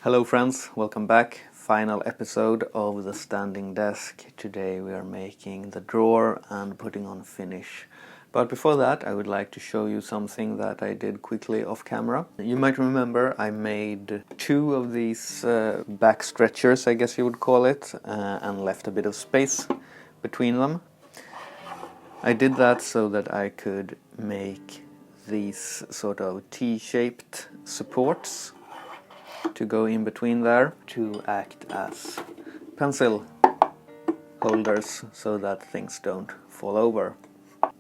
Hello friends, welcome back. Final episode of the standing desk. Today we are making the drawer and putting on finish. But before that I would like to show you something that I did quickly off camera. You might remember I made two of these back stretchers, I guess you would call it, and left a bit of space between them. I did that so that I could make these sort of T-shaped supports to go in between there to act as pencil holders so that things don't fall over.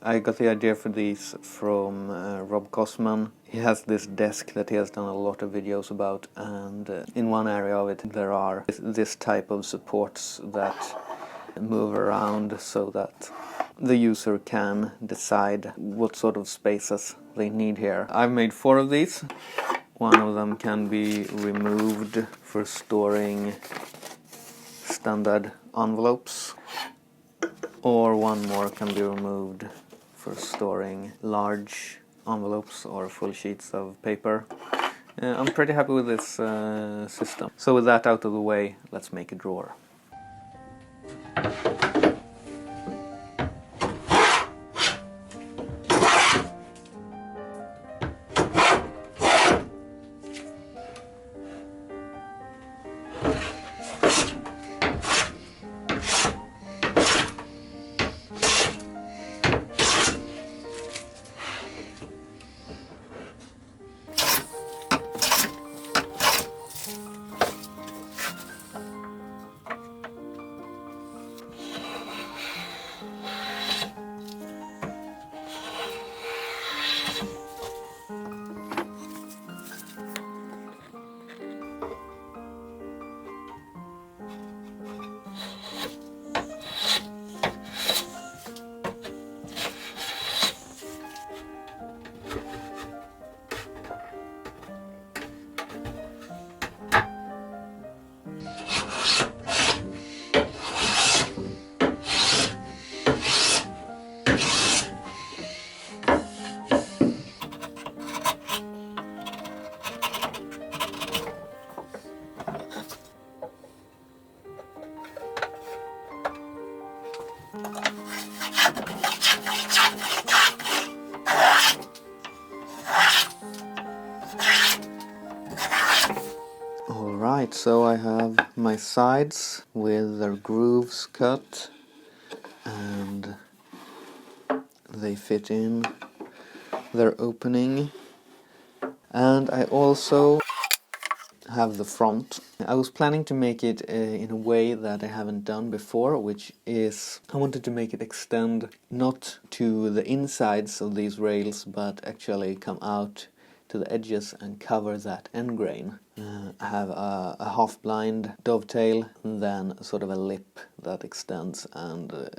I got the idea for these from Rob Cosman. He has this desk that he has done a lot of videos about, and in one area of it there are this type of supports that move around so that the user can decide what sort of spaces they need here. I've made 4 of these. One of them can be removed for storing standard envelopes, or one more can be removed for storing large envelopes or full sheets of paper. I'm pretty happy with this system. So with that out of the way, let's make a drawer. Alright, so I have my sides with their grooves cut and they fit in their opening, and I also have the front. I was planning to make it in a way that I haven't done before, which is I wanted to make it extend not to the insides of these rails but actually come out to the edges and cover that end grain. I have a half-blind dovetail and then sort of a lip that extends and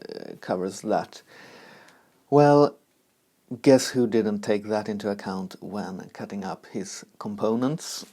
covers that. Well, guess who didn't take that into account when cutting up his components?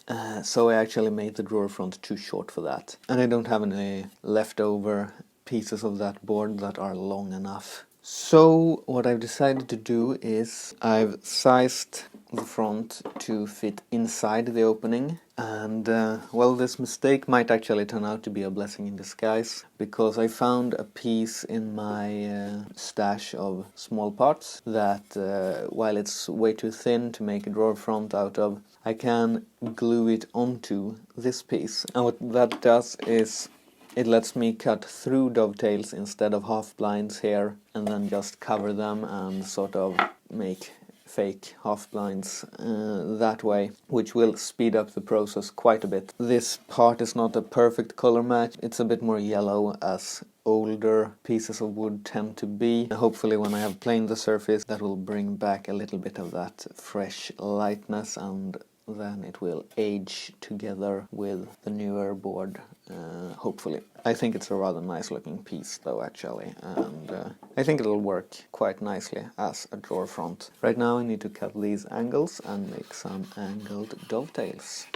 So I actually made the drawer front too short for that. And I don't have any leftover pieces of that board that are long enough. So what I've decided to do is I've sized the front to fit inside the opening, and well, this mistake might actually turn out to be a blessing in disguise, because I found a piece in my stash of small parts that while it's way too thin to make a drawer front out of, I can glue it onto this piece, and what that does is it lets me cut through dovetails instead of half blinds here and then just cover them and sort of make fake half blinds that way, which will speed up the process quite a bit. This part is not a perfect color match. It's a bit more yellow, as older pieces of wood tend to be. Hopefully when I have planed the surface, that will bring back a little bit of that fresh lightness, and then it will age together with the newer board, hopefully. I think it's a rather nice looking piece though, actually, and I think it'll work quite nicely as a drawer front. Right now I need to cut these angles and make some angled dovetails.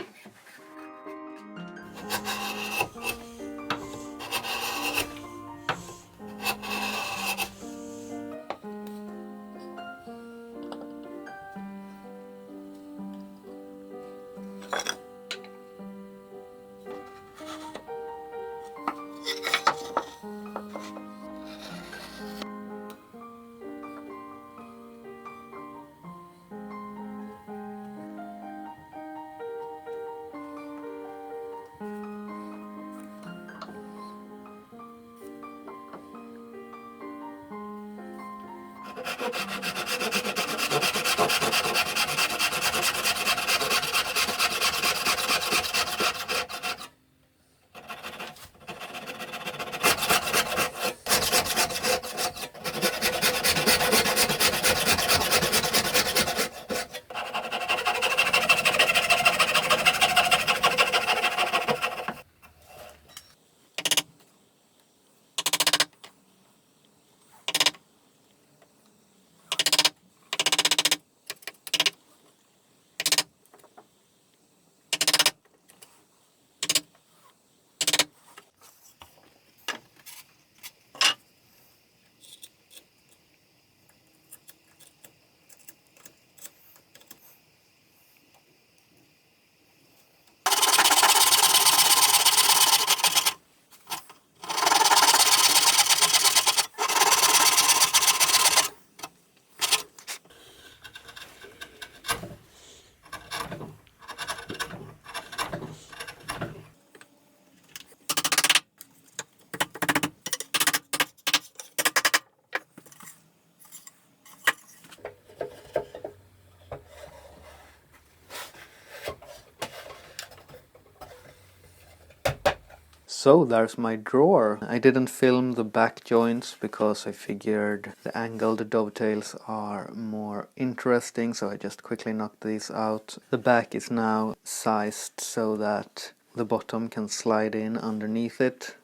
So there's my drawer. I didn't film the back joints because I figured the angled dovetails are more interesting, so I just quickly knocked these out. The back is now sized so that the bottom can slide in underneath it.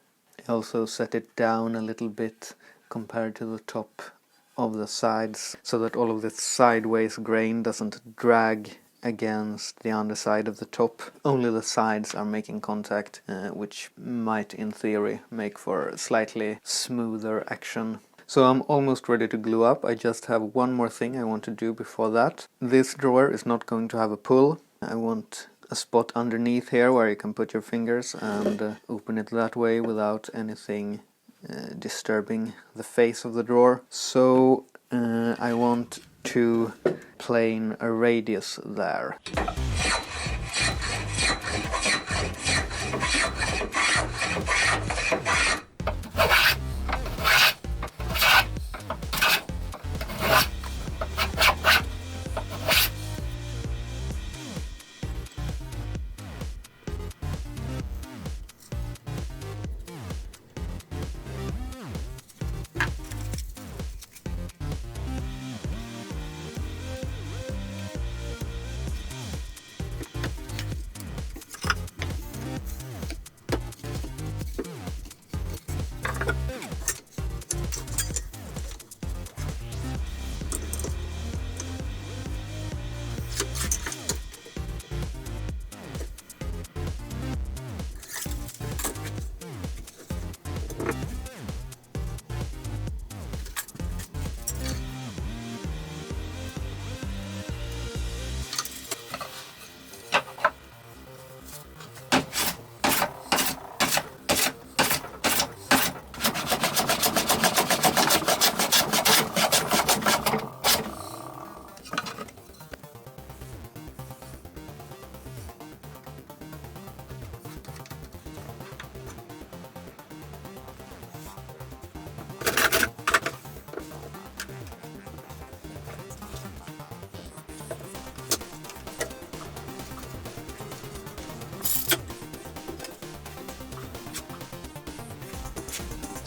I also set it down a little bit compared to the top of the sides so that all of this sideways grain doesn't drag against the underside of the top. Only the sides are making contact, which might in theory make for slightly smoother action. So I'm almost ready to glue up. I just have one more thing I want to do before that. This drawer is not going to have a pull. I want a spot underneath here where you can put your fingers and open it that way without anything disturbing the face of the drawer. So I want to plane a radius there.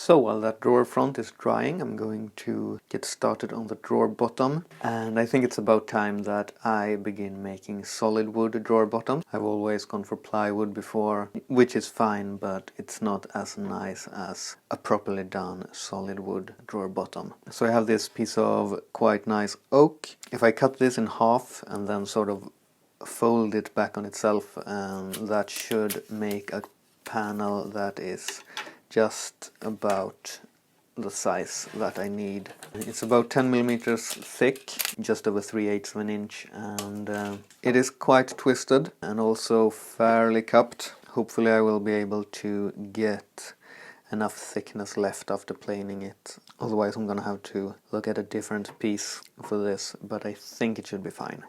So while that drawer front is drying, I'm going to get started on the drawer bottom. And I think it's about time that I begin making solid wood drawer bottom. I've always gone for plywood before, which is fine, but it's not as nice as a properly done solid wood drawer bottom. So I have this piece of quite nice oak. If I cut this in half and then sort of fold it back on itself, that should make a panel that is just about the size that I need. It's about 10 millimeters thick, just over 3/8 of an inch, and it is quite twisted and also fairly cupped. Hopefully I will be able to get enough thickness left after planing it. Otherwise I'm gonna have to look at a different piece for this, but I think it should be fine.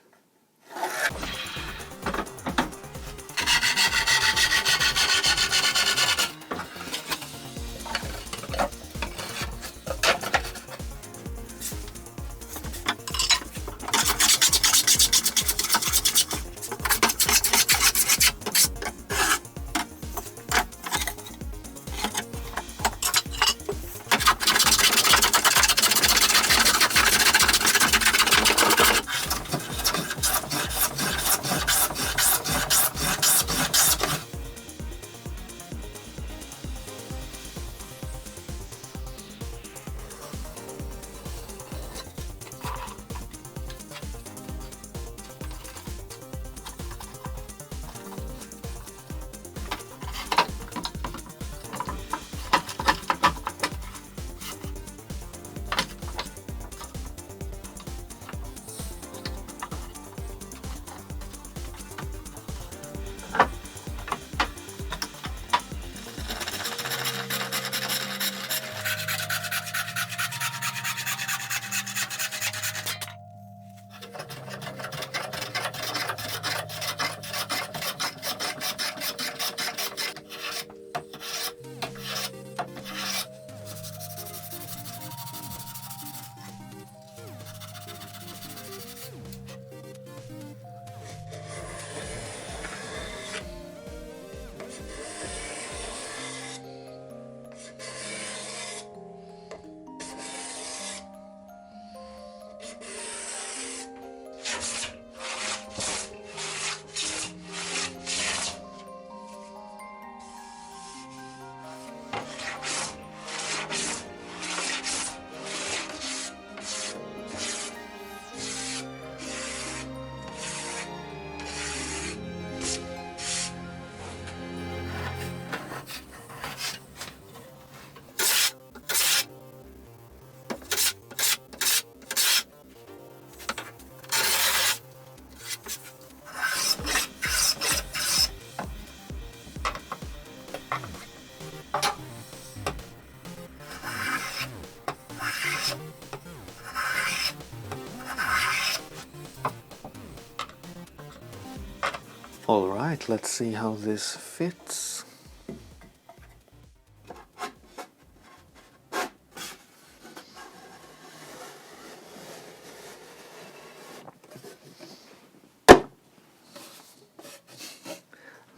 Alright, let's see how this fits.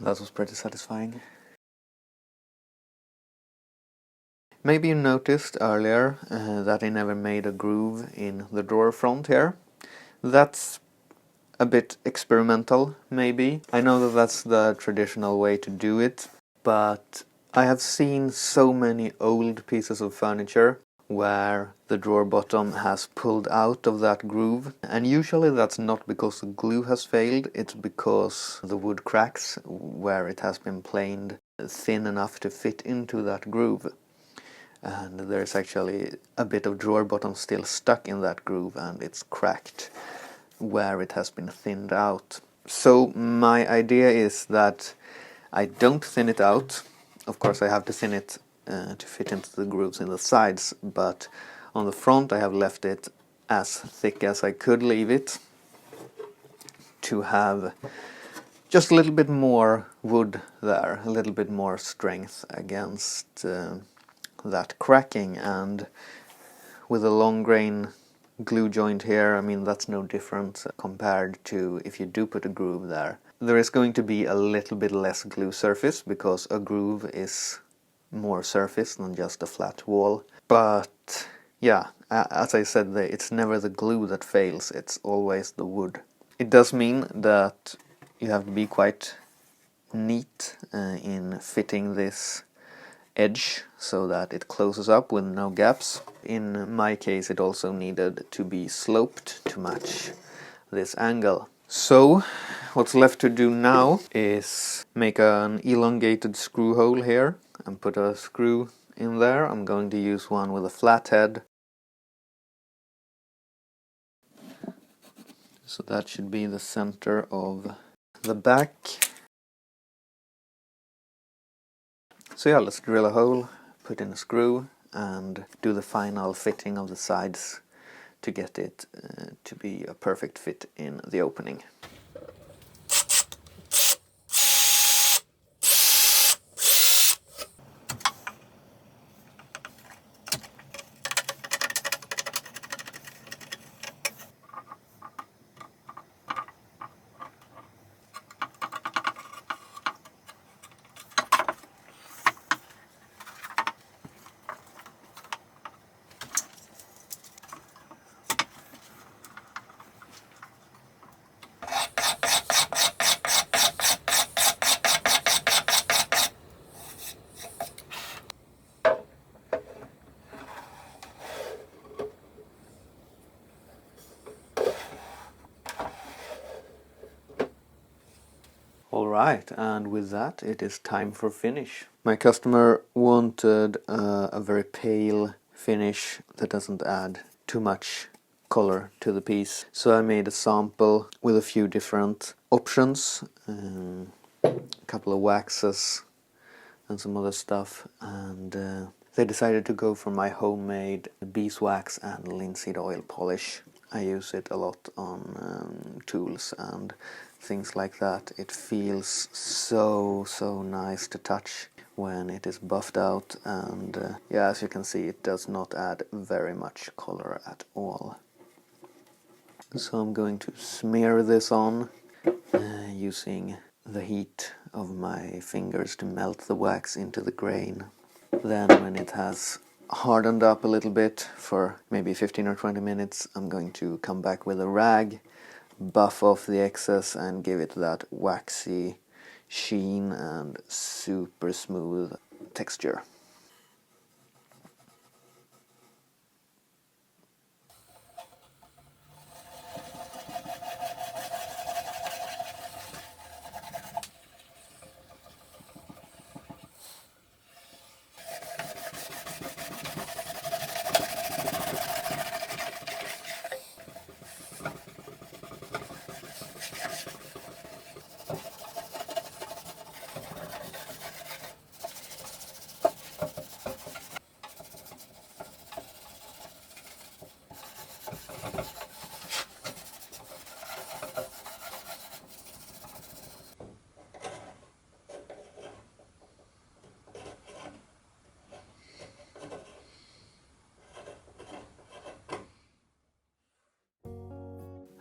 That was pretty satisfying. Maybe you noticed earlier that I never made a groove in the drawer front here. That's a bit experimental, maybe. I know that that's the traditional way to do it, but I have seen so many old pieces of furniture where the drawer bottom has pulled out of that groove, and usually that's not because the glue has failed, it's because the wood cracks where it has been planed thin enough to fit into that groove. And there's actually a bit of drawer bottom still stuck in that groove, and it's cracked where it has been thinned out. So my idea is that I don't thin it out. Of course I have to thin it to fit into the grooves in the sides, but on the front I have left it as thick as I could leave it to have just a little bit more wood there, a little bit more strength against that cracking. And with a long grain glue joint here, I mean, that's no different compared to if you do put a groove there. There is going to be a little bit less glue surface because a groove is more surface than just a flat wall. But yeah, as I said, it's never the glue that fails, it's always the wood. It does mean that you have to be quite neat in fitting this edge so that it closes up with no gaps. In my case it also needed to be sloped to match this angle. So what's left to do now is make an elongated screw hole here and put a screw in there. I'm going to use one with a flat head. So that should be the center of the back. So yeah, let's drill a hole, put in a screw, and do the final fitting of the sides to get it to be a perfect fit in the opening. Alright, and with that it is time for finish. My customer wanted a very pale finish that doesn't add too much color to the piece. So I made a sample with a few different options, a couple of waxes and some other stuff, and they decided to go for my homemade beeswax and linseed oil polish. I use it a lot on tools and things like that. It feels so nice to touch when it is buffed out, and yeah, as you can see, it does not add very much color at all. So I'm going to smear this on using the heat of my fingers to melt the wax into the grain. Then when it has hardened up a little bit for maybe 15 or 20 minutes, I'm going to come back with a rag, buff off the excess and give it that waxy sheen and super smooth texture.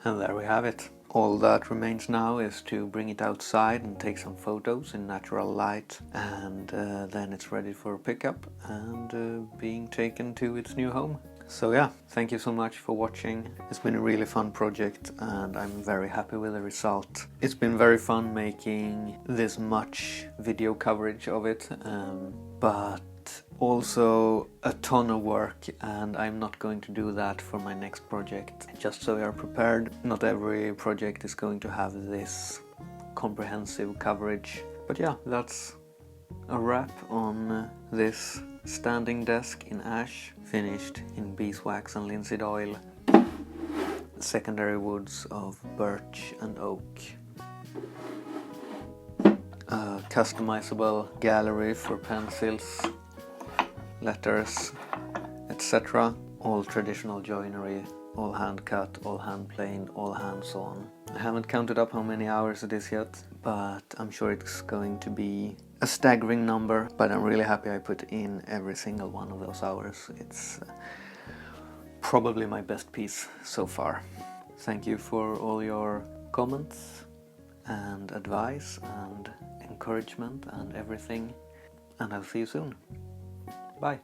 And there we have it. All that remains now is to bring it outside and take some photos in natural light, and then it's ready for pickup and being taken to its new home. So yeah, thank you so much for watching. It's been a really fun project and I'm very happy with the result. It's been very fun making this much video coverage of it, but also a ton of work, and I'm not going to do that for my next project. Just so you're prepared, not every project is going to have this comprehensive coverage. But yeah, that's a wrap on this standing desk in ash, finished in beeswax and linseed oil, secondary woods of birch and oak, a customizable gallery for pencils, letters, etc. All traditional joinery, all hand cut, all hand planed, all hand sawn. I haven't counted up how many hours it is yet, but I'm sure it's going to be a staggering number, but I'm really happy I put in every single one of those hours. It's probably my best piece so far. Thank you for all your comments and advice and encouragement and everything, and I'll see you soon. Bye.